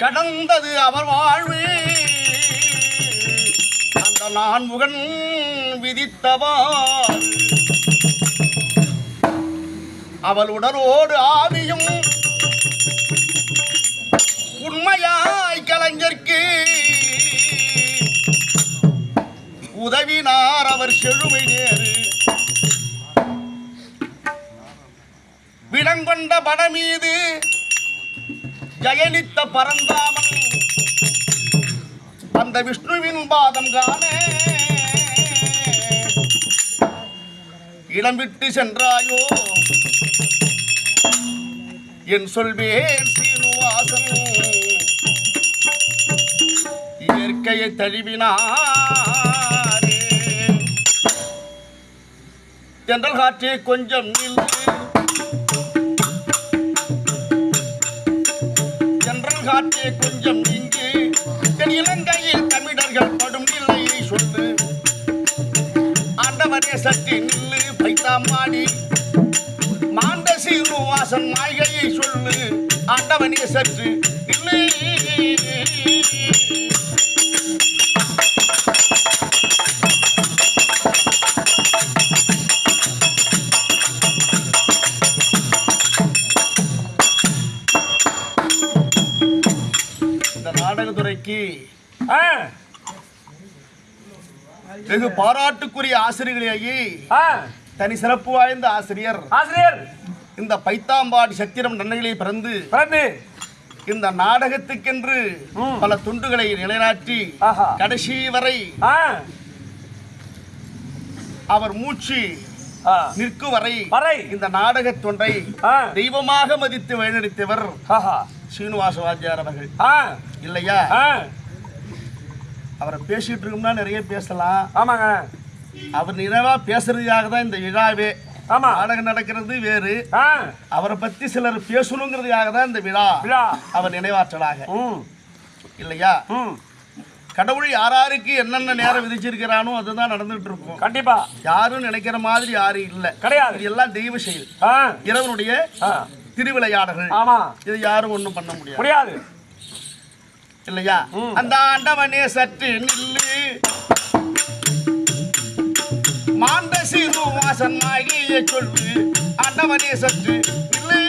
கடந்தது அவர் வாழ்வு அந்த நான்முகன் விதித்தவார் அவள் உடலோடு ஆவியும் உண்மையாய் கலைஞர்க்கு உதவினார் அவர் செழுமை நேரு விடங்கொண்ட படமீது ஜெயலித்த பரந்தாமன் அந்த விஷ்ணுவின் பாதம் காண இடம் விட்டு சென்றாயோ என் சொல்வேன் சீனுவாசன் இயற்கையை தழுவினாரே தென்றல் காற்றே கொஞ்சம் நின்று காற்றே கொஞ்சம் நீங்கி இலங்கையில் தமிழர்கள் படும் நிலையை சொல்லு ஆண்டவரே சற்று நில்லு பைத்தாமாடி மாண்ட சீனுவாசன் மாய்கையை சொல்லு ஆண்டவனே சற்று நில்லு நாடகத்துறைக்கு வெகு பாராட்டுக்குரிய ஆசிரியர்களே தனி சிறப்பு வாய்ந்த ஆசிரியர் இந்த பைத்தாம்பாடி சத்திரம் நன்மைகளை பிறந்து இந்த நாடகத்துக்கென்று பல துண்டுகளை நிலைநாட்டி கடைசி வரை அவர் மூச்சு நிற்கும் வரை இந்த நாடக தொண்டை தெய்வமாக மதித்து வழிநடத்தியவர் சீனுவாச வாத்தியார் அவர்கள் இல்லையா? அவரை பேசிட்டு இருக்கோம்னா நிறைய பேசலாம். ஆமாங்க, அவர் நினைவா பேசுறதுக்காக தான் இந்த விழாவே. ஆமா, நாடகம் நடக்கிறது வேறு, அவரை பத்தி சிலர் பேசணுங்கிறதுக்காக தான் இந்த விழா அவர் நினைவாற்றலாக இல்லையா? கடவுள் யாராருக்கு என்னென்ன நேரம் விதிச்சிருக்கிறானோ அதுதான் நடந்துட்டு இருக்கும். கண்டிப்பா யாரும் நினைக்கிற மாதிரி யாரும் இல்லை, கிடையாது. எல்லாம் தெய்வ செயல், இறைவனுடைய திருவிளையாடல்கள். ஆமா, இது யாரும் ஒண்ணும் பண்ண முடியாது இல்லையா? அந்த ஆண்டவனே சற்று நில்லு மாண்ட சீனுவாசன் ஆகிய சொல்லு ஆண்டவனே சற்று நில்லு